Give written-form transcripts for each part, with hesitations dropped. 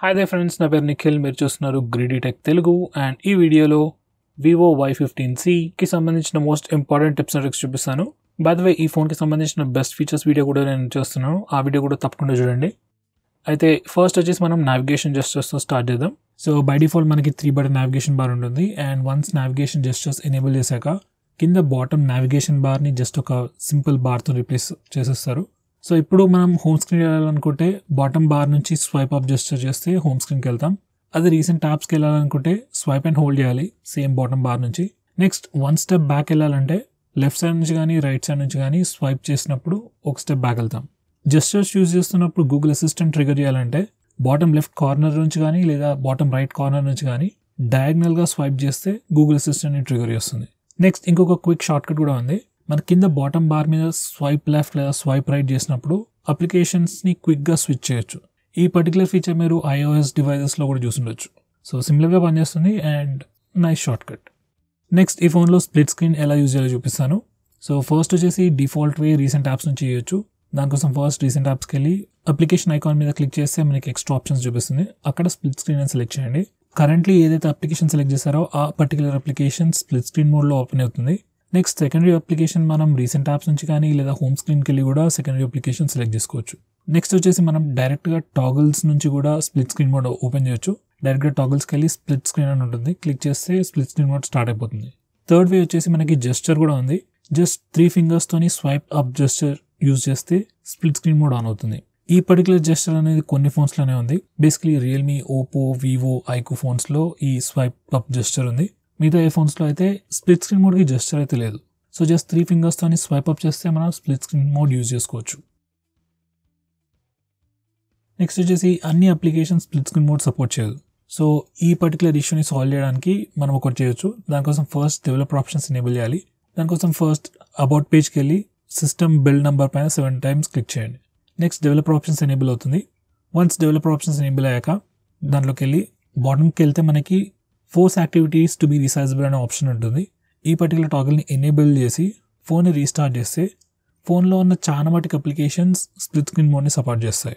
Hi there friends, నా పేరు నిఖిల్. మీరు చూస్తున్నారు గ్రీడీ టెక్ తెలుగు అండ్ ఈ వీడియోలో Vivo Y15c కి సంబంధించిన most important tips and tricks చూపిస్తాను. బై ద వే ఈ ఫోన్కి సంబంధించిన బెస్ట్ ఫీచర్స్ వీడియో కూడా నేను చేస్తున్నాను. ఆ వీడియో కూడా తప్పకుండా చూడండి. అయితే ఫస్ట్ వచ్చేసి మనం నావిగేషన్ జెస్చర్స్తో స్టార్ట్ చేద్దాం. సో బై డిఫాల్ట్ మనకి 3 బటన్ నావిగేషన్ బార్ ఉంటుంది and once navigation gestures enable చేశాక కింద బాటమ్ నావిగేషన్ బార్ని జస్ట్ ఒక సింపుల్ బార్తో రీప్లేస్ చేసేస్తారు. సో ఇప్పుడు మనం హోమ్ స్క్రీన్ వెళ్ళాలనుకుంటే బాటమ్ బార్ నుంచి స్వైప్ అప్ జెస్చర్ చేస్తే హోమ్ స్క్రీన్కి వెళ్తాం. అది రీసెంట్ ట్యాబ్స్కి వెళ్ళాలనుకుంటే స్వైప్ అండ్ హోల్డ్ చేయాలి సేమ్ బాటమ్ బార్ నుంచి. నెక్స్ట్ వన్ స్టెప్ బ్యాక్ వెళ్ళాలంటే లెఫ్ట్ సైడ్ నుంచి కానీ రైట్ సైడ్ నుంచి కానీ స్వైప్ చేసినప్పుడు ఒక స్టెప్ బ్యాక్ వెళ్తాం. జెస్చర్స్ యూజ్ చేస్తున్నప్పుడు గూగుల్ అసిస్టెంట్ ట్రిగర్ చేయాలంటే బాటమ్ లెఫ్ట్ కార్నర్ నుంచి కానీ లేదా బాటమ్ రైట్ కార్నర్ నుంచి కానీ డయాగ్నల్గా స్వైప్ చేస్తే గూగుల్ అసిస్టెంట్ని ట్రిగర్ చేస్తుంది. నెక్స్ట్ ఇంకొక క్విక్ షార్ట్కట్ కూడా ఉంది. మన కింద బాటమ్ బార్ మీద స్వైప్ లెఫ్ట్ లేదా స్వైప్ రైట్ చేసినప్పుడు అప్లికేషన్స్ని క్విక్గా స్విచ్ చేయొచ్చు. ఈ పర్టికులర్ ఫీచర్ మీరు iOS డివైజెస్లో కూడా చూసుండొచ్చు. సో సింపుల్గా పనిచేస్తుంది అండ్ నైస్ షార్ట్కట్. నెక్స్ట్ ఈ ఫోన్లో స్ప్లిట్ స్క్రీన్ ఎలా యూజ్ చేయాలో చూపిస్తాను. సో ఫస్ట్ వచ్చేసి డిఫాల్ట్ వే రీసెంట్ యాప్స్ నుంచి చేయొచ్చు. దానికోసం ఫస్ట్ రీసెంట్ యాప్స్కి వెళ్ళి అప్లికేషన్ ఐకాన్ మీద క్లిక్ చేస్తే మనకి ఎక్స్ట్రా ఆప్షన్స్ చూపిస్తుంది. అక్కడ స్ప్లిట్ స్క్రీన్ అని సెలెక్ట్ చేయండి. కరెంట్లీ ఏదైతే అప్లికేషన్ సెలెక్ట్ చేశారో ఆ పర్టికులర్ అప్లికేషన్ స్ప్లిట్ స్క్రీన్ మోడ్లో ఓపెన్ అవుతుంది. నెక్స్ట్ సెకండరీ అప్లికేషన్ మనం రీసెంట్ యాప్స్ నుంచి కానీ లేదా హోమ్ స్క్రీన్కి వెళ్ళి కూడా సెకండరీ అప్లికేషన్ సెలెక్ట్ చేసుకోవచ్చు. నెక్స్ట్ వచ్చేసి మనం డైరెక్ట్గా టాగిల్స్ నుంచి కూడా స్ప్లిట్ స్క్రీన్ మోడ్ ఓపెన్ చేయొచ్చు. డైరెక్ట్గా టాగిల్స్కి వెళ్ళి స్ప్లిట్ స్క్రీన్ అని ఉంటుంది, క్లిక్ చేస్తే స్ప్లిట్ స్క్రీన్ మోడ్ స్టార్ట్ అయిపోతుంది. థర్డ్ వే వచ్చేసి మనకి జెస్చర్ కూడా ఉంది. జస్ట్ 3 ఫింగర్స్తోని స్వైప్ అప్ జెస్చర్ యూజ్ చేస్తే స్ప్లిట్ స్క్రీన్ మోడ్ ఆన్ అవుతుంది. ఈ పర్టికులర్ జెస్చర్ అనేది కొన్ని ఫోన్స్లోనే ఉంది. Basically Realme, Oppo, Vivo, iQOO ఫోన్స్లో ఈ స్వైప్ అప్ జెస్చర్ ఉంది. మిగతా ఏ ఫోన్స్లో అయితే స్ప్లిట్ స్క్రీన్ మోడ్కి జెస్చర్ అయితే లేదు. సో జస్ట్ 3 ఫింగర్స్తో స్వైప్ అప్ చేస్తే మనం స్ప్లిట్ స్క్రీన్ మోడ్ యూజ్ చేసుకోవచ్చు. నెక్స్ట్ వచ్చేసి అన్ని application split screen mode support చేయదు. సో ఈ పర్టికులర్ ఇష్యూని సాల్వ్ చేయడానికి మనం ఒకటి చేయొచ్చు. దానికోసం ఫస్ట్ డెవలపర్ ఆప్షన్స్ ఎనేబుల్ చేయాలి. దానికోసం ఫస్ట్ అబౌట్ పేజ్కి వెళ్ళి సిస్టమ్ బిల్డ్ నెంబర్ పైన 7 టైమ్స్ క్లిక్ చేయండి. నెక్స్ట్ డెవలపర్ ఆప్షన్స్ ఎనేబుల్ అవుతుంది. వన్స్ డెవలపర్ ఆప్షన్స్ ఎనేబుల్ అయ్యాక దాంట్లోకి వెళ్ళి బాటమ్కి వెళ్తే మనకి ఫోర్స్ యాక్టివిటీస్ టు బి రీసైజబుల్ అనే ఆప్షన్ ఉంటుంది. ఈ పర్టికులర్ టాగిల్ని ఎనేబుల్ చేసి ఫోన్ని రీస్టార్ట్ చేస్తే ఫోన్లో ఉన్న చాలా మటుకు అప్లికేషన్స్ స్ప్లిట్ స్క్రీన్ మోడ్ని సపోర్ట్ చేస్తాయి.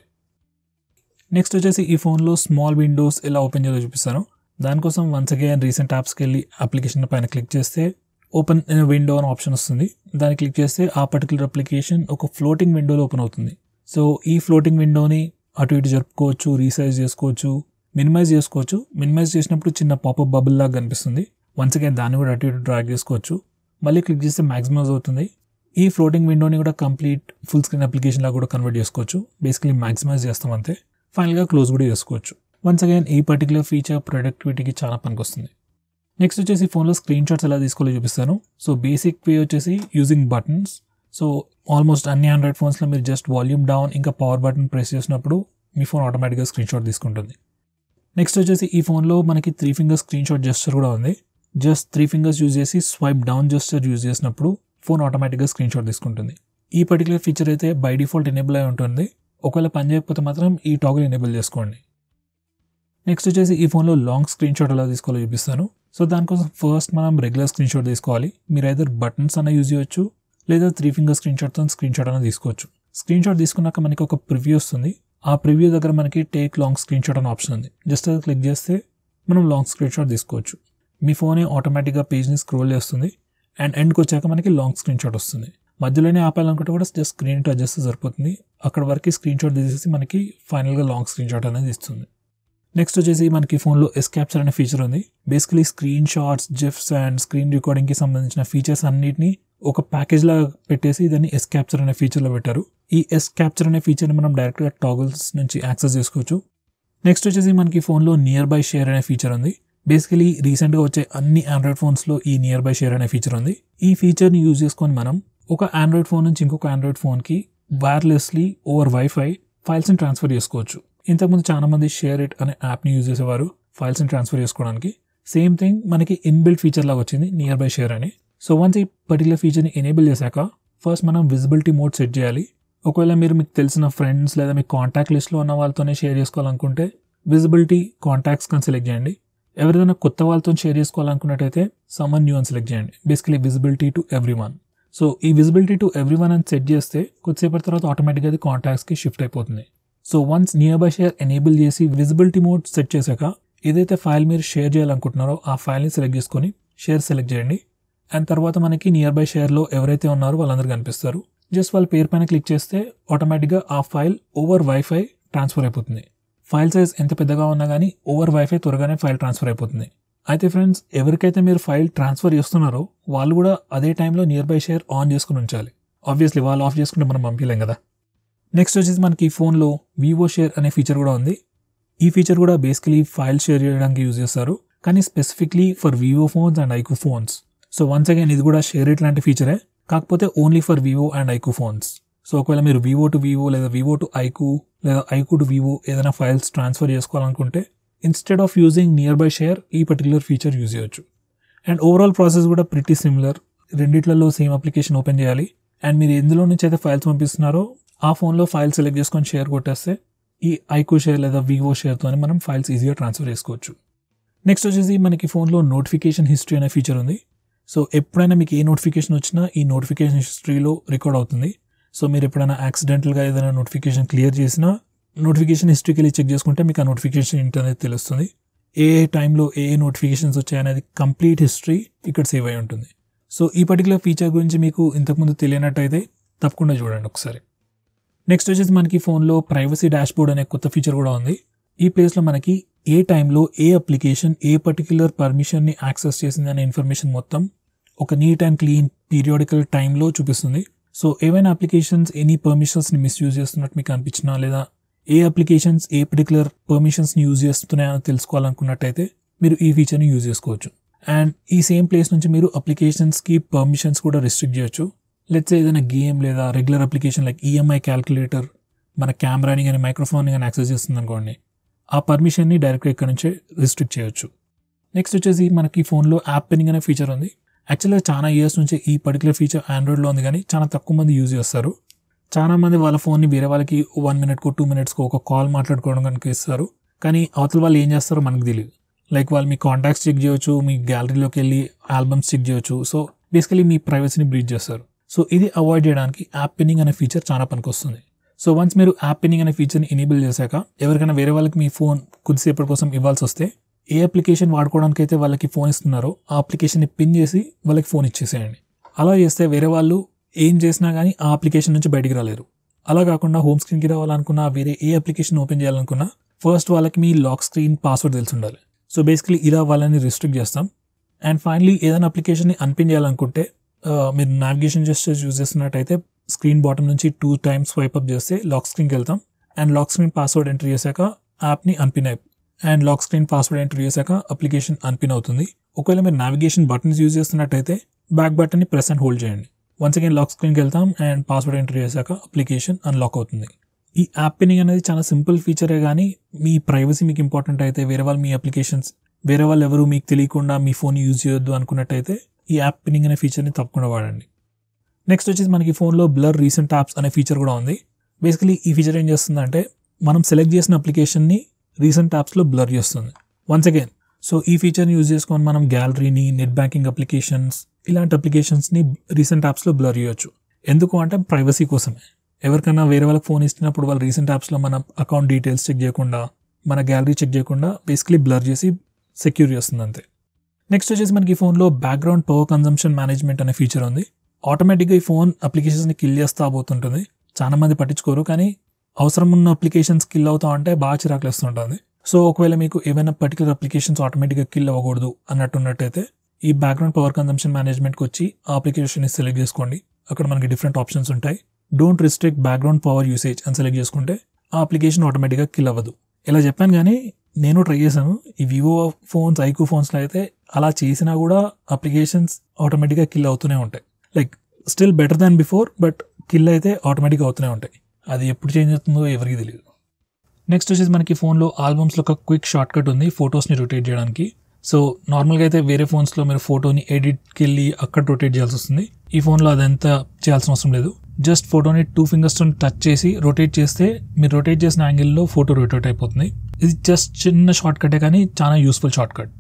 నెక్స్ట్ వచ్చేసి ఈ ఫోన్లో స్మాల్ విండోస్ ఎలా ఓపెన్ చేయాలో చూపిస్తాను. దానికోసం వన్స్ అగైన్ రీసెంట్ యాప్స్కి వెళ్ళి అప్లికేషన్ పైన క్లిక్ చేస్తే ఓపెన్ విండో అనే ఆప్షన్ వస్తుంది. దాన్ని క్లిక్ చేస్తే ఆ పర్టికులర్ అప్లికేషన్ ఒక ఫ్లోటింగ్ విండోలో ఓపెన్ అవుతుంది. సో ఈ ఫ్లోటింగ్ విండోని అటు ఇటు జరుపుకోవచ్చు, రీసైజ్ చేసుకోవచ్చు, మినిమైజ్ చేసుకోవచ్చు. మినిమైజ్ చేసినప్పుడు చిన్న పాపప్ బబుల్ లాగా కనిపిస్తుంది. వన్స్ అగైన్ దాన్ని కూడా అటు ఇటు డ్రాగ్ చేసుకోవచ్చు. మళ్ళీ క్లిక్ చేస్తే మ్యాక్సిమైజ్ అవుతుంది. ఈ ఫ్లోటింగ్ విండోని కూడా కంప్లీట్ ఫుల్ స్క్రీన్ అప్లికేషన్ లాగా కూడా కన్వర్ట్ చేసుకోవచ్చు. బేసికలీ మ్యాక్సిమైజ్ చేస్తాం అంతే. ఫైనల్గా క్లోజ్ కూడా చేసుకోవచ్చు. వన్స్ అగైన్ ఈ పర్టికులర్ ఫీచర్ ప్రొడక్టివిటీకి చాలా పనికొస్తుంది. నెక్స్ట్ వచ్చేసి ఫోన్లో స్క్రీన్ షాట్స్ ఎలా తీసుకోవాలో చూపిస్తాను. సో బేసిక్ వే వచ్చేసి యూజింగ్ బటన్స్. సో ఆల్మోస్ట్ అన్ని ఆండ్రాయిడ్ ఫోన్స్లో మీరు జస్ట్ వాల్యూమ్ డౌన్ ఇంకా పవర్ బటన్ ప్రెస్ చేసినప్పుడు మీ ఫోన్ ఆటోమేటిక్గా స్క్రీన్ షాట్ తీసుకుంటుంది. నెక్స్ట్ వచ్చేసి ఈ ఫోన్లో మనకి 3 ఫింగర్స్ స్క్రీన్ షాట్ జెస్చర్ కూడా ఉంది. జస్ట్ 3 ఫింగర్స్ యూజ్ చేసి స్వైప్ డౌన్ జెస్చర్ యూజ్ చేసినప్పుడు ఫోన్ ఆటోమేటిక్గా స్క్రీన్ షాట్ తీసుకుంటుంది. ఈ పర్టికులర్ ఫీచర్ అయితే బై డిఫాల్ట్ ఎనేబుల్ అయి ఉంటుంది. ఒకవేళ పని చేయకపోతే మాత్రం ఈ టాగిల్ ఎనేబుల్ చేసుకోండి. నెక్స్ట్ వచ్చేసి ఈ ఫోన్లో లాంగ్ స్క్రీన్ షాట్ ఎలా తీసుకోవాలో చూపిస్తాను. సో దానికోసం ఫస్ట్ మనం రెగ్యులర్ స్క్రీన్ షాట్ తీసుకోవాలి. మీరు ఐదర్ బటన్స్ అన్న యూజ్ చేయొచ్చు లేదా 3 ఫింగర్ స్క్రీన్ షాట్తో స్క్రీన్ షాట్ అన్న తీసుకోవచ్చు. స్క్రీన్ షాట్ తీసుకున్నాక మనకి ఒక ప్రివ్యూ వస్తుంది. ఆ ప్రివ్యూ దగ్గర మనకి టేక్ లాంగ్ స్క్రీన్ షాట్ అనే ఆప్షన్ ఉంది. జస్ట్ అది క్లిక్ చేస్తే మనం లాంగ్ స్క్రీన్ షాట్ తీసుకోవచ్చు. మీ ఫోనే ఆటోమేటిక్గా పేజ్ని స్క్రోల్ చేస్తుంది అండ్ ఎండ్కి వచ్చాక మనకి లాంగ్ స్క్రీన్ షాట్ వస్తుంది. మధ్యలోనే ఆపాలనుకుంటే కూడా జస్ట్ స్క్రీన్ టు అడ్జస్ట్ సరిపోతుంది. అక్కడ వరకు స్క్రీన్ షాట్ తీసేసి మనకి ఫైనల్గా లాంగ్ స్క్రీన్ షాట్ అనేది ఇస్తుంది. నెక్స్ట్ వచ్చేసి మనకి ఫోన్లో ఎస్ క్యాప్చర్ అనే ఫీచర్ ఉంది. Basically screen shots, GIFs and screen రికార్డింగ్కి సంబంధించిన ఫీచర్స్ అన్నిటిని ఒక ప్యాకేజ్ లాగా పెట్టేసి దాన్ని ఎస్ క్యాప్చర్ అనే ఫీచర్లో పెట్టారు. ఈ ఎస్ క్యాప్చర్ అనే ఫీచర్ని మనం డైరెక్ట్గా టాగిల్స్ నుంచి యాక్సెస్ చేసుకోవచ్చు. నెక్స్ట్ వచ్చేసి మనకి ఫోన్లో నియర్ బై షేర్ అనే ఫీచర్ ఉంది. బేసికలీ రీసెంట్గా వచ్చే అన్ని ఆండ్రాయిడ్ ఫోన్స్లో ఈ నియర్ బై షేర్ అనే ఫీచర్ ఉంది. ఈ ఫీచర్ని యూజ్ చేసుకొని మనం ఒక ఆండ్రాయిడ్ ఫోన్ నుంచి ఇంకొక ఆండ్రాయిడ్ ఫోన్కి వైర్లెస్లీ ఓవర్ వైఫై ఫైల్స్ని ట్రాన్స్ఫర్ చేసుకోవచ్చు. ఇంతకుముందు చాలా మంది షేర్ ఇట్ అనే యాప్ని యూజ్ చేసేవారు ఫైల్స్ని ట్రాన్స్ఫర్ చేసుకోవడానికి. సేమ్ థింగ్ మనకి ఇన్బిల్ట్ ఫీచర్ లాగా వచ్చింది నియర్ బై షేర్ అని. సో వన్స్ ఈ పర్టికులర్ ఫీచర్ని ఎనేబుల్ చేశాక ఫస్ట్ మనం విజిబిలిటీ మోడ్ సెట్ చేయాలి. ఒకవేళ మీరు మీకు తెలిసిన ఫ్రెండ్స్ లేదా మీ కాంటాక్ట్ లిస్ట్లో ఉన్న వాళ్ళతోనే షేర్ చేసుకోవాలనుకుంటే విజిబిలిటీ కాంటాక్ట్స్ కానీ సెలెక్ట్ చేయండి. ఎవరిదైనా కొత్త వాళ్ళతో షేర్ చేసుకోవాలనుకున్నట్టయితే సమ్మన్ న్యూ అని సెలెక్ట్ చేయండి. Basically visibility to everyone. So ఈ విజిబిలిటీ టు ఎవ్రీవన్ అని సెట్ చేస్తే కొద్దిసేపటి తర్వాత ఆటోమేటిక్గా అది కాంటాక్ట్స్కి షిఫ్ట్ అయిపోతుంది. So once near by share enable చేసి విజిబిలిటీ మోడ్ సెట్ చేశాక ఏదైతే ఫైల్ మీరు షేర్ చేయాలనుకుంటున్నారో ఆ ఫైల్ని సెలెక్ట్ చేసుకొని షేర్ సెలెక్ట్ చేయండి. అండ్ తర్వాత మనకి నియర్ బై షేర్లో ఎవరైతే ఉన్నారో వాళ్ళందరూ కనిపిస్తారు. జస్ట్ వాళ్ళ పేరు పైన క్లిక్ చేస్తే ఆటోమేటిక్గా ఆ ఫైల్ ఓవర్ వైఫై ట్రాన్స్ఫర్ అయిపోతుంది. ఫైల్ సైజ్ ఎంత పెద్దగా ఉన్నా కానీ ఓవర్ వైఫై త్వరగానే ఫైల్ ట్రాన్స్ఫర్ అయిపోతుంది. అయితే ఫ్రెండ్స్, ఎవరికైతే మీరు ఫైల్ ట్రాన్స్ఫర్ చేస్తున్నారో వాళ్ళు కూడా అదే టైంలో నియర్ బై షేర్ ఆన్ చేసుకుని ఉంచాలి. ఆబ్వియస్లీ వాళ్ళు ఆఫ్ చేసుకుంటే మనం పంపించలేం కదా. నెక్స్ట్ వచ్చేసి మనకి ఈ ఫోన్లో వివో షేర్ అనే ఫీచర్ కూడా ఉంది. ఈ ఫీచర్ కూడా బేసికలీ ఫైల్ షేర్ చేయడానికి యూజ్ చేస్తారు, కానీ specifically for Vivo phones and iQOO phones. So once again ఇది కూడా షేర్ ఇట్ లాంటి ఫీచరే, కాకపోతే only for Vivo and iQOO phones. So ఒకవేళ మీరు వివో టు వివో లేదా వివో టు ఐక్యూ లేదా ఐక్యూ టు వివో ఏదైనా ఫైల్స్ ట్రాన్స్ఫర్ చేసుకోవాలనుకుంటే instead of using nearby share ఈ పర్టికులర్ ఫీచర్ యూజ్ చేయొచ్చు. అండ్ ఓవరాల్ ప్రాసెస్ కూడా pretty similar. రెండిట్లలో same application open చేయాలి అండ్ మీరు ఎందులో నుంచి అయితే ఫైల్స్ పంపిస్తున్నారో ఆ ఫోన్లో ఫైల్ సెలెక్ట్ చేసుకొని షేర్ కొట్టేస్తే ఈ ఐక్యూ షేర్ లేదా వివో షేర్తో మనం ఫైల్స్ ఈజీగా ట్రాన్స్ఫర్ చేసుకోవచ్చు. నెక్స్ట్ వచ్చేసి మనకి ఫోన్లో నోటిఫికేషన్ హిస్టరీ అనే ఫీచర్ ఉంది. సో ఎప్పుడైనా మీకు ఏ నోటిఫికేషన్ వచ్చినా ఈ నోటిఫికేషన్ హిస్టరీలో రికార్డ్ అవుతుంది. సో మీరు ఎప్పుడైనా యాక్సిడెంటల్గా ఏదైనా నోటిఫికేషన్ క్లియర్ చేసినా నోటిఫికేషన్ హిస్టరీకి వెళ్ళి చెక్ చేసుకుంటే మీకు ఆ నోటిఫికేషన్ ఏంటనేది తెలుస్తుంది. ఏ టైంలో ఏ నోటిఫికేషన్స్ వచ్చాయనేది కంప్లీట్ హిస్టరీ ఇక్కడ సేవ్ అయి ఉంటుంది. సో ఈ పర్టికులర్ ఫీచర్ గురించి మీకు ఇంతకుముందు తెలియనట్టయితే తప్పకుండా చూడండి ఒకసారి. నెక్స్ట్ వచ్చేసి మనకి ఫోన్లో ప్రైవసీ డాష్బోర్డ్ అనే కొత్త ఫీచర్ కూడా ఉంది. ఈ ప్లేస్లో మనకి ఏ టైంలో ఏ అప్లికేషన్ ఏ పర్టికులర్ పర్మిషన్ని యాక్సెస్ చేసింది అనే ఇన్ఫర్మేషన్ మొత్తం ఒక నీట్ అండ్ క్లీన్ పీరియాడికల్ టైంలో చూపిస్తుంది. సో ఏవైనా అప్లికేషన్స్ ఎనీ పర్మిషన్స్ని మిస్యూజ్ చేస్తున్నట్టు మీకు అనిపించినా లేదా ఏ అప్లికేషన్స్ ఏ పర్టికులర్ పర్మిషన్స్ని యూజ్ చేస్తున్నాయని తెలుసుకోవాలనుకున్నట్టయితే మీరు ఈ ఫీచర్ని యూజ్ చేసుకోవచ్చు. అండ్ ఈ సేమ్ ప్లేస్ నుంచి మీరు అప్లికేషన్స్కి పర్మిషన్స్ కూడా రిస్ట్రిక్ట్ చేయొచ్చు. లెట్స్ ఏదైనా గేమ్ లేదా regular application like EMI calculator మన కెమెరాని కానీ మైక్రోఫోన్ని కానీ యాక్సెస్ చేస్తుంది అనుకోండి, ఆ పర్మిషన్ని డైరెక్ట్గా ఇక్కడ నుంచే రిస్ట్రిక్ట్ చేయొచ్చు. నెక్స్ట్ వచ్చేసి మనకి ఫోన్లో యాప్ పిన్నింగ్ అనే ఫీచర్ ఉంది. యాక్చువల్గా చాలా ఇయర్స్ నుంచి ఈ పర్టికులర్ ఫీచర్ ఆండ్రాయిడ్లో ఉంది, కానీ చాలా తక్కువ మంది యూజ్ చేస్తారు. చాలా మంది వాళ్ళ ఫోన్ని వేరే వాళ్ళకి 1 minute 2 minutes ఒక కాల్ మాట్లాడుకోవడం కనుక ఇస్తారు, కానీ అవతల వాళ్ళు ఏం చేస్తారో మనకు తెలియదు. లైక్ వాళ్ళు మీ కాంటాక్ట్స్ చెక్ చేయొచ్చు, మీ గ్యాలరీలోకి వెళ్ళి ఆల్బమ్స్ చెక్ చేయొచ్చు. సో బేసికలీ మీ ప్రైవసీని బ్రీచ్ చేస్తారు. సో ఇది అవాయిడ్ చేయడానికి యాప్ పిన్నింగ్ అనే ఫీచర్ చాలా పనికొస్తుంది. సో వన్స్ మీరు యాప్ పిన్నింగ్ అనే ఫీచర్ని ఎనేబుల్ చేశాక ఎవరికైనా వేరే వాళ్ళకి మీ ఫోన్ కొద్దిసేపటి కోసం ఇవ్వాల్సి వస్తే ఏ అప్లికేషన్ వాడుకోవడానికి అయితే వాళ్ళకి ఫోన్ ఇస్తున్నారో ఆ అప్లికేషన్ని పిన్ చేసి వాళ్ళకి ఫోన్ ఇచ్చేసేయండి. అలా చేస్తే వేరే వాళ్ళు ఏం చేసినా కానీ ఆ అప్లికేషన్ నుంచి బయటికి రాలేరు. అలా కాకుండా హోమ్ స్క్రీన్కి రావాలనుకున్నా వేరే ఏ అప్లికేషన్ ఓపెన్ చేయాలనుకున్నా ఫస్ట్ వాళ్ళకి మీ లాక్ స్క్రీన్ పాస్వర్డ్ తెలిసి ఉండాలి. సో బేసికలీ ఇలా వాళ్ళని రిస్ట్రిక్ట్ చేస్తాం. అండ్ ఫైనలీ ఏదైనా అప్లికేషన్ని అన్పిన్ చేయాలనుకుంటే మీరు నావిగేషన్ జెస్చర్స్ యూజ్ చేస్తున్నట్టయితే స్క్రీన్ బాటమ్ నుంచి 2 times స్వైప్ అప్ చేస్తే లాక్ స్క్రీన్కి వెళ్తాం. And lock screen password enter చేశాక యాప్ని unpin and lock screen password enter చేశాక అప్లికేషన్ అన్పిన్ అవుతుంది. ఒకవేళ మీరు నావిగేషన్ బటన్స్ యూజ్ చేస్తున్నట్టయితే బ్యాక్ బటన్ని ప్రెస్ అండ్ హోల్డ్ చేయండి. వన్స్ అగైన్ లాక్ స్క్రీన్కి వెళ్తాం అండ్ పాస్వర్డ్ ఎంటర్ చేశాక అప్లికేషన్ అన్లాక్ అవుతుంది. ఈ యాప్ పిన్నింగ్ అనేది చాలా సింపుల్ ఫీచరే, కానీ మీ ప్రైవసీ మీకు ఇంపార్టెంట్ అయితే వేరే వాళ్ళు మీ అప్లికేషన్స్ వేరే వాళ్ళు ఎవరు మీకు తెలియకుండా మీ ఫోన్ యూజ్ చేయొద్దు అనుకున్నట్టయితే ఈ యాప్ పిన్నింగ్ అనే ఫీచర్ని తప్పకుండా వాడండి. నెక్స్ట్ వచ్చేసి మనకి ఫోన్లో బ్లర్ రీసెంట్ యాప్స్ అనే ఫీచర్ కూడా ఉంది. బేసికలీ ఈ ఫీచర్ ఏం చేస్తుందంటే మనం సెలెక్ట్ చేసిన అప్లికేషన్ని రీసెంట్ యాప్స్లో బ్లర్ చేస్తుంది. వన్స్ అగైన్ సో ఈ ఫీచర్ని యూజ్ చేసుకొని మనం గ్యాలరీని నెట్ బ్యాంకింగ్ అప్లికేషన్స్ ఇలాంటి అప్లికేషన్స్ని రీసెంట్ యాప్స్లో బ్లర్ చేయొచ్చు. ఎందుకు అంటే ప్రైవసీ కోసమే. ఎవరికైనా వేరే వాళ్ళకి ఫోన్ ఇచ్చినప్పుడు వాళ్ళు రీసెంట్ యాప్స్లో మన అకౌంట్ డీటెయిల్స్ చెక్ చేయకుండా మన గ్యాలరీ చెక్ చేయకుండా బేసికలీ బ్లర్ చేసి సెక్యూర్ చేస్తుంది అంతే. నెక్స్ట్ వచ్చేసి మనకి ఫోన్లో బ్యాక్గ్రౌండ్ పవర్ కన్జంప్షన్ మేనేజ్మెంట్ అనే ఫీచర్ ఉంది. ఆటోమేటిక్గా ఈ ఫోన్ అప్లికేషన్స్ని కిల్ చేస్తూ పోతుంటుంది. చాలా మంది పట్టించుకోరు, కానీ అవసరం ఉన్న అప్లికేషన్స్ కిల్ అవుతా ఉంటే బాగా చిరాకులేస్తుంటుంది. సో ఒకవేళ మీకు ఏమైనా పర్టికులర్ అప్లికేషన్స్ ఆటోమేటిక్గా కిల్ అవ్వకూడదు అన్నట్టున్నట్టయితే ఈ బ్యాక్గ్రౌండ్ పవర్ కన్జంప్షన్ మేనేజ్మెంట్కి వచ్చి ఆ అప్లికేషన్ని సెలెక్ట్ చేసుకోండి. అక్కడ మనకి డిఫరెంట్ ఆప్షన్స్ ఉంటాయి. Don't restrict background power usage అని సెలెక్ట్ చేసుకుంటే ఆ అప్లికేషన్ ఆటోమేటిక్గా కిల్ అవ్వదు. ఇలా చెప్పాను, కానీ నేను ట్రై చేశాను. ఈ వివో ఫోన్స్ ఐక్యూ ఫోన్స్లో అయితే అలా చేసినా కూడా అప్లికేషన్స్ ఆటోమేటిక్గా కిల్ అవుతూనే ఉంటాయి. Like still better than before, but kill అయితే ఆటోమేటిక్గా అవుతూనే ఉంటాయి. అది ఎప్పుడు చేంజ్ అవుతుందో ఎవరికి తెలియదు. నెక్స్ట్ వచ్చేసి మనకి ఫోన్లో ఆల్బమ్స్లో ఒక క్విక్ షార్ట్ కట్ ఉంది ఫొటోస్ని రొటేట్ చేయడానికి. సో నార్మల్గా అయితే వేరే ఫోన్స్లో మీరు ఫోటోని ఎడిట్కి వెళ్ళి అక్కడ రొటేట్ చేయాల్సి వస్తుంది. ఈ ఫోన్లో అదంతా చేయాల్సిన అవసరం లేదు. జస్ట్ ఫోటోని 2 fingers టచ్ చేసి రొటేట్ చేస్తే మీరు రొటేట్ చేసిన యాంగిల్లో ఫోటో రొటేట్ అయిపోతుంది. ఇది జస్ట్ చిన్న షార్ట్ కటే, కానీ చాలా యూస్ఫుల్ షార్ట్ కట్.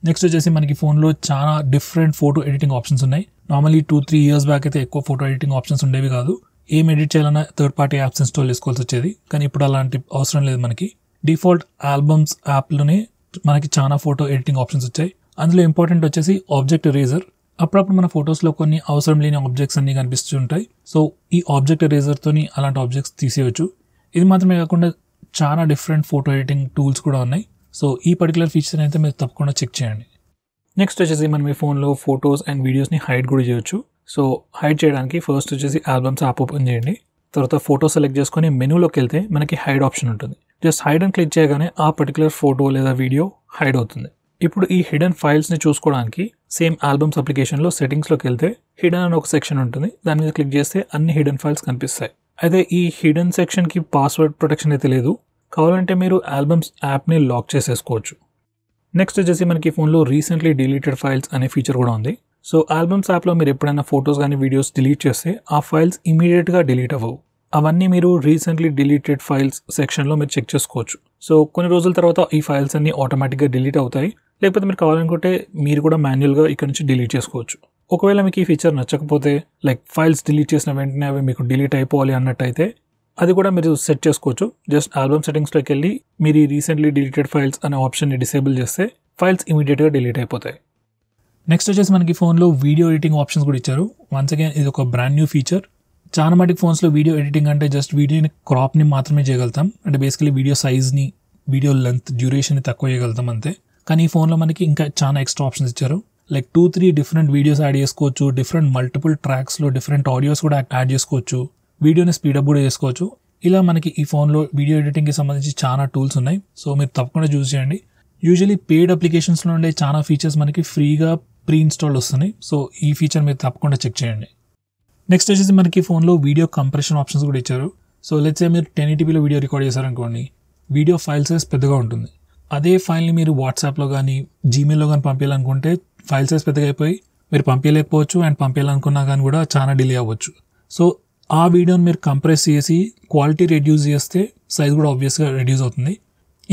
నెక్స్ట్ వచ్చేసి మనకి ఫోన్లో చాలా డిఫరెంట్ ఫోటో ఎడిటింగ్ ఆప్షన్స్ ఉన్నాయి. నార్మల్లీ 2-3 ఇయర్స్ బ్యాక్ అయితే ఎక్కువ ఫోటో ఎడిటింగ్ ఆప్షన్స్ ఉండేవి కాదు. ఏం ఎడిట్ చేయాలన్నా థర్డ్ పార్టీ యాప్స్ ఇన్స్టాల్ చేసుకోవాల్సి వచ్చేది. కానీ ఇప్పుడు అలాంటి అవసరం లేదు. మనకి డిఫాల్ట్ ఆల్బమ్స్ యాప్లోనే మనకి చాలా ఫోటో ఎడిటింగ్ ఆప్షన్స్ వచ్చాయి. అందులో ఇంపార్టెంట్ వచ్చేసి ఆబ్జెక్ట్ ఎరేజర్. అప్పుడప్పుడు మన ఫొటోస్లో కొన్ని అవసరం లేని ఆబ్జెక్ట్స్ అన్ని కనిపిస్తుంటాయి. సో ఈ ఆబ్జెక్ట్ ఎరేజర్తోని అలాంటి ఆబ్జెక్ట్స్ తీసేయచ్చు. ఇది మాత్రమే కాకుండా చాలా డిఫరెంట్ ఫోటో ఎడిటింగ్ టూల్స్ కూడా ఉన్నాయి. సో ఈ పర్టికులర్ ఫీచర్ అయితే మీరు తప్పకుండా చెక్ చేయండి. నెక్స్ట్ వచ్చేసి మనం మీ ఫోన్లో ఫొటోస్ అండ్ వీడియోస్ని హైడ్ కూడా చేయొచ్చు. సో హైడ్ చేయడానికి ఫస్ట్ వచ్చేసి ఆల్బమ్స్ యాప్ ఓపెన్ చేయండి. తర్వాత ఫోటో సెలెక్ట్ చేసుకొని మెనూలోకి వెళ్తే మనకి హైడ్ ఆప్షన్ ఉంటుంది. జస్ట్ హైడ్ అని క్లిక్ చేయగానే ఆ పర్టికులర్ ఫోటో లేదా వీడియో హైడ్ అవుతుంది. ఇప్పుడు ఈ హిడెన్ ఫైల్స్ని చూసుకోవడానికి సేమ్ ఆల్బమ్స్ అప్లికేషన్లో సెట్టింగ్స్లోకి వెళ్తే హిడెన్ అని ఒక సెక్షన్ ఉంటుంది. దాని మీద క్లిక్ చేస్తే అన్ని హిడెన్ ఫైల్స్ కనిపిస్తాయి. అయితే ఈ హిడెన్ సెక్షన్కి పాస్వర్డ్ ప్రొటెక్షన్ అయితే లేదు. కావాలంటే మీరు ఆల్బమ్స్ యాప్ని లాక్ చేసేసుకోవచ్చు. నెక్స్ట్ వచ్చేసి మనకి ఫోన్లో రీసెంట్లీ డిలీటెడ్ ఫైల్స్ అనే ఫీచర్ కూడా ఉంది. సో ఆల్బమ్స్ యాప్లో మీరు ఎప్పుడైనా ఫొటోస్ కానీ వీడియోస్ డిలీట్ చేస్తే ఆ ఫైల్స్ ఇమీడియట్గా డిలీట్ అవ్వవు. అవన్నీ మీరు రీసెంట్లీ డిలీటెడ్ ఫైల్స్ సెక్షన్లో మీరు చెక్ చేసుకోవచ్చు. సో కొన్ని రోజుల తర్వాత ఈ ఫైల్స్ అన్ని ఆటోమేటిక్గా డిలీట్ అవుతాయి. లేకపోతే మీరు కావాలనుకుంటే మీరు కూడా మాన్యువల్గా ఇక్కడ నుంచి డిలీట్ చేసుకోవచ్చు. ఒకవేళ మీకు ఈ ఫీచర్ నచ్చకపోతే లైక్ ఫైల్స్ డిలీట్ చేసిన వెంటనే అవి మీకు డిలీట్ అయిపోవాలి అన్నట్టయితే అది కూడా మీరు సెట్ చేసుకోవచ్చు. జస్ట్ ఆల్బమ్ సెట్టింగ్స్లోకి వెళ్ళి మీరు ఈ రీసెంట్లీ డిలీటెడ్ ఫైల్స్ అనే ఆప్షన్ని డిసేబుల్ చేస్తే ఫైల్స్ ఇమీడియట్గా డిలీట్ అయిపోతాయి. నెక్స్ట్ వచ్చేసి మనకి ఫోన్లో వీడియో ఎడిటింగ్ ఆప్షన్స్ కూడా ఇచ్చారు. వన్స్ అగైన్ ఇది ఒక బ్రాండ్ న్యూ ఫీచర్. చాలా మటుకు ఫోన్స్లో వీడియో ఎడిటింగ్ అంటే జస్ట్ వీడియోని క్రాప్ని మాత్రమే చేయగలుగుతాం. అంటే బేసికలీ వీడియో సైజ్ని, వీడియో లెంత్, డ్యూరేషన్ని తక్కువ చేయగలుగుతాం అంతే. కానీ ఈ ఫోన్లో మనకి ఇంకా చాలా ఎక్స్ట్రా ఆప్షన్స్ ఇచ్చారు. లైక్ 2-3 డిఫరెంట్ వీడియోస్ యాడ్ చేసుకోవచ్చు. డిఫరెంట్ మల్టిపుల్ ట్రాక్స్లో డిఫరెంట్ ఆడియోస్ కూడా యాడ్ చేసుకోవచ్చు. వీడియోని స్పీడప్ కూడా చేసుకోవచ్చు. ఇలా మనకి ఈ ఫోన్లో వీడియో ఎడిటింగ్కి సంబంధించి చాలా టూల్స్ ఉన్నాయి. సో మీరు తప్పకుండా చూస్ చేయండి. యూజువలీ పెయిడ్ అప్లికేషన్స్లో ఉండే చాలా ఫీచర్స్ మనకి ఫ్రీగా ప్రీ ఇన్స్టాల్డ్ వస్తున్నాయి. సో ఈ ఫీచర్ మీరు తప్పకుండా చెక్ చేయండి. నెక్స్ట్ వచ్చేసి మనకి ఫోన్లో వీడియో కంప్రెషన్ ఆప్షన్స్ కూడా ఇచ్చారు. సో లెట్స్ సే మీరు 1080pలో వీడియో రికార్డ్ చేశారనుకోండి, వీడియో ఫైల్ సైజ్ పెద్దగా ఉంటుంది. అదే ఫైల్ని మీరు వాట్సాప్లో కానీ జీమెయిల్లో కానీ పంపించాలనుకుంటే ఫైల్ సైజ్ పెద్దగా అయిపోయి మీరు పంపించలేకపోవచ్చు. అండ్ పంపించాలనుకున్నా కానీ కూడా చాలా డిలే అవ్వచ్చు. సో ఆ వీడియోని మీరు కంప్రెస్ చేసి క్వాలిటీ రెడ్యూస్ చేస్తే సైజ్ కూడా ఆబ్వియస్గా రెడ్యూస్ అవుతుంది.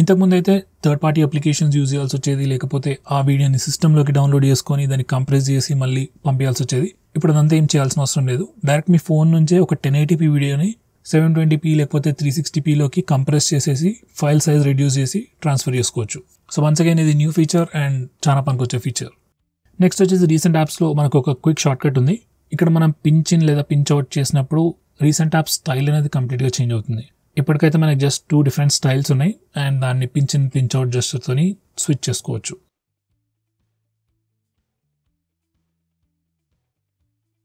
ఇంతకుముందు అయితే థర్డ్ పార్టీ అప్లికేషన్స్ యూజ్ చేయాల్సి వచ్చేది. లేకపోతే ఆ వీడియోని సిస్టంలోకి డౌన్లోడ్ చేసుకొని దాన్ని కంప్రెస్ చేసి మళ్ళీ పంపించాల్సి వచ్చేది. ఇప్పుడు అదంతా ఏం చేయాల్సిన అవసరం లేదు. డైరెక్ట్ మీ ఫోన్ నుంచే ఒక 1080p వీడియోని 720p లేకపోతే 360pలోకి కంప్రెస్ చేసేసి ఫైల్ సైజ్ రెడ్యూస్ చేసి ట్రాన్స్ఫర్ చేసుకోవచ్చు. సో వన్స్ అగైన్ ఇది న్యూ ఫీచర్ అండ్ చాలా పనికొచ్చే ఫీచర్. నెక్స్ట్ వచ్చేసి రీసెంట్ యాప్స్లో మనకు ఒక క్విక్ షార్ట్ కట్ ఉంది. ఇక్కడ మనం పించ్ ఇన్ లేదా పించ్ అవుట్ చేసినప్పుడు రీసెంట్ యాప్ స్టైల్ అనేది కంప్లీట్గా చేంజ్ అవుతుంది. ఇప్పటికైతే మనకి జస్ట్ 2 డిఫరెంట్ స్టైల్స్ ఉన్నాయి అండ్ దాన్ని పించ్ ఇన్ పించ్ అవుట్ జస్ట్తోని స్విచ్ చేసుకోవచ్చు.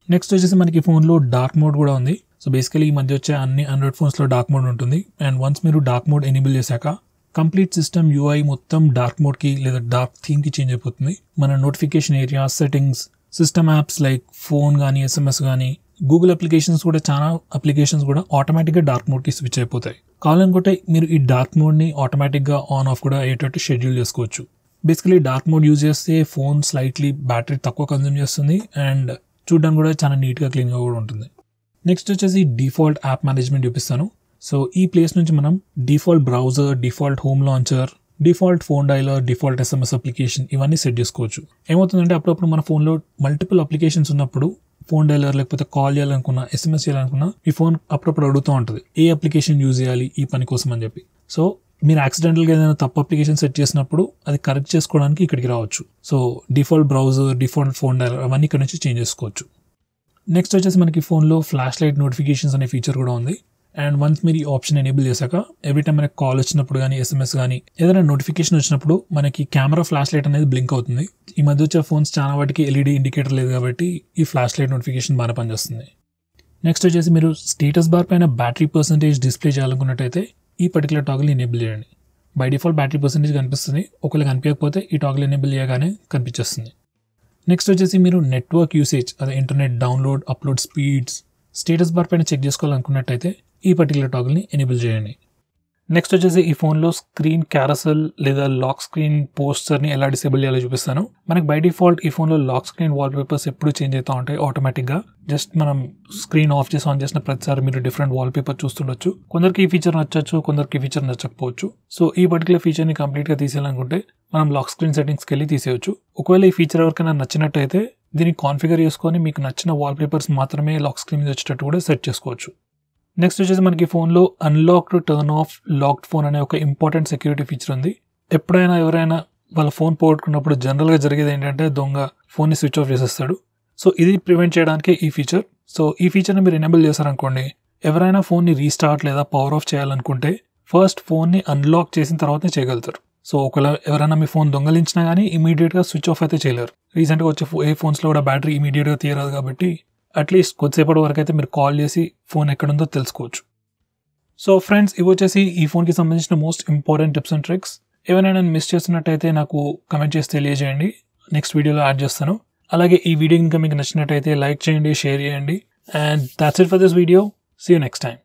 నెక్స్ట్ వచ్చేసి మనకి ఫోన్లో డార్క్ మోడ్ కూడా ఉంది. సో బేసికలీ ఈ మధ్య వచ్చే అన్ని ఆండ్రాయిడ్ ఫోన్స్లో డార్క్ మోడ్ ఉంటుంది. అండ్ వన్స్ మీరు డార్క్ మోడ్ ఎనేబుల్ చేశాక కంప్లీట్ సిస్టమ్ UI మొత్తం డార్క్ మోడ్కి లేదా డార్క్ థీమ్కి చేంజ్ అయిపోతుంది. మన notification area, settings, system apps like phone కానీ SMS కానీ గూగుల్ అప్లికేషన్స్ కూడా చాలా అప్లికేషన్స్ కూడా ఆటోమేటిక్గా డార్క్ మోడ్కి స్విచ్ అయిపోతాయి. కావాలనుకుంటే మీరు ఈ డార్క్ మోడ్ని ఆటోమేటిక్గా ఆన్ ఆఫ్ కూడా అయ్యేటట్టు షెడ్యూల్ చేసుకోవచ్చు. బేసికలీ డార్క్ మోడ్ యూజ్ చేస్తే ఫోన్ స్లైట్లీ బ్యాటరీ తక్కువ కన్జ్యూమ్ చేస్తుంది అండ్ చూడడానికి కూడా చాలా నీట్గా క్లీన్గా కూడా ఉంటుంది. నెక్స్ట్ వచ్చేసి డిఫాల్ట్ యాప్ మేనేజ్మెంట్ చూపిస్తాను. సో ఈ ప్లేస్ నుంచి మనం default browser, default home launcher, default phone dialler, default SMS application ఇవన్నీ సెట్ చేసుకోవచ్చు. ఏమవుతుందంటే అప్పుడప్పుడు మన ఫోన్లో మల్టిపుల్ అప్లికేషన్స్ ఉన్నప్పుడు ఫోన్ డైలర్ లేకపోతే కాల్ చేయాలనుకున్నా, SMS చేయాలనుకున్నా మీ ఫోన్ అప్పుడప్పుడు అడుగుతూ ఉంటుంది ఏ అప్లికేషన్ యూజ్ చేయాలి ఈ పని కోసం అని చెప్పి. సో మీరు యాక్సిడెంటల్గా ఏదైనా తప్పు అప్లికేషన్ సెట్ చేసినప్పుడు అది కరెక్ట్ చేసుకోవడానికి ఇక్కడికి రావచ్చు. So default browser, default phone dialler అవన్నీ ఇక్కడ నుంచి చేంజ్ చేసుకోవచ్చు. నెక్స్ట్ వచ్చేసి మనకి ఫోన్లో ఫ్లాష్ లైట్ నోటిఫికేషన్స్ అనే ఫీచర్ కూడా ఉంది. అండ్ వన్స్ మీరు ఈ ఆప్షన్ ఎనేబుల్ చేశాక ఎవ్రీ టైం మనకి కాల్ వచ్చినప్పుడు కానీ SMS కానీ ఏదైనా నోటిఫికేషన్ వచ్చినప్పుడు మనకి కెమెరా ఫ్లాష్ లైట్ అనేది బ్లింక్ అవుతుంది. ఈ మధ్య వచ్చే ఫోన్స్ చాలా వాటికి LED ఇండికేటర్ లేదు కాబట్టి ఈ ఫ్లాష్ లైట్ నోటిఫికేషన్ బాగా పనిచేస్తుంది. నెక్స్ట్ వచ్చేసి మీరు స్టేటస్ బార్ పైన బ్యాటరీ పర్సెంటేజ్ డిస్ప్లే చేయాలనుకున్నట్టయితే ఈ పర్టికులర్ టాగిల్ ఎనేబుల్ చేయండి. బై డిఫాల్ట్ బ్యాటరీ పర్సెంటేజ్ కనిపిస్తుంది. ఒకవేళ కనిపించకపోతే ఈ టాగిల్ ఎనేబుల్ చేయగానే కనిపించేస్తుంది. నెక్స్ట్ వచ్చేసి మీరు నెట్వర్క్ యూసేజ్ అదే internet download, upload speeds status bar పైన చెక్ చేసుకోవాలనుకున్నట్టయితే ఈ పర్టికులర్ టాగిల్ని ఎనేబుల్ చేయండి. నెక్స్ట్ వచ్చేసి ఈ ఫోన్లో స్క్రీన్ క్యారసెల్ లేదా లాక్ స్క్రీన్ పోస్టర్ని ఎలా డిసేబుల్ చేయాలో చూపిస్తాను. మనకి బై డిఫాల్ట్ ఈ ఫోన్లో లాక్ స్క్రీన్ వాల్ పేపర్స్ ఎప్పుడు చేంజ్ అవుతూ ఉంటాయి ఆటోమేటిక్గా. జస్ట్ మనం స్క్రీన్ ఆఫ్ చేసి ఆన్ చేసిన ప్రతిసారి మీరు డిఫరెంట్ వాల్ పేపర్ చూస్తుండొచ్చు. కొందరికి ఈ ఫీచర్ నచ్చచ్చు, కొందరికి ఈ ఫీచర్ నచ్చకపోవచ్చు. సో ఈ పర్టికులర్ ఫీచర్ని కంప్లీట్గా తీసేయాలనుకుంటే మనం లాక్ స్క్రీన్ సెట్టింగ్స్కి వెళ్ళి తీసేయచ్చు. ఒకవేళ ఈ ఫీచర్ ఎవరికైనా నచ్చినట్టయితే దీన్ని కాన్ఫిగర్ చేసుకొని మీకు నచ్చిన వాల్ పేపర్స్ మాత్రమే లాక్ స్క్రీన్ మీద వచ్చేటట్టు కూడా సెట్ చేసుకోవచ్చు. నెక్స్ట్ వచ్చేసి మనకి ఫోన్లో unlock to turn off locked phone అనే ఒక ఇంపార్టెంట్ సెక్యూరిటీ ఫీచర్ ఉంది. ఎప్పుడైనా ఎవరైనా వాళ్ళ ఫోన్ పోగొట్టుకున్నప్పుడు జనరల్గా జరిగేది ఏంటంటే దొంగ ఫోన్ని స్విచ్ ఆఫ్ చేసేస్తాడు. సో ఇది ప్రివెంట్ చేయడానికి ఈ ఫీచర్. సో ఈ ఫీచర్ని మీరు ఎనేబుల్ చేశారనుకోండి, ఎవరైనా ఫోన్ని రీస్టార్ట్ లేదా పవర్ ఆఫ్ చేయాలనుకుంటే ఫస్ట్ ఫోన్ని అన్లాక్ చేసిన తర్వాతనే చేయగలుగుతారు. సో ఒకవేళ ఎవరైనా మీ ఫోన్ దొంగలించినా కానీ ఇమీడియట్గా స్విచ్ ఆఫ్ అయితే చేయలేరు. రీసెంట్గా వచ్చే ఏ ఫోన్స్లో కూడా బ్యాటరీ ఇమీడియట్గా తీయరాదు కాబట్టి అట్లీస్ట్ కొద్దిసేపటి వరకు అయితే మీరు కాల్ చేసి ఫోన్ ఎక్కడుందో తెలుసుకోవచ్చు. సో ఫ్రెండ్స్, ఇవి వచ్చేసి ఈ ఫోన్కి సంబంధించిన most important tips and tricks. ఏమైనా నేను మిస్ చేస్తున్నట్టయితే నాకు కమెంట్ చేసి తెలియజేయండి, నెక్స్ట్ వీడియోలో యాడ్ చేస్తాను. అలాగే ఈ వీడియో ఇంకా మీకు నచ్చినట్టయితే లైక్ చేయండి, షేర్ చేయండి. And that's it for this video. See you next time.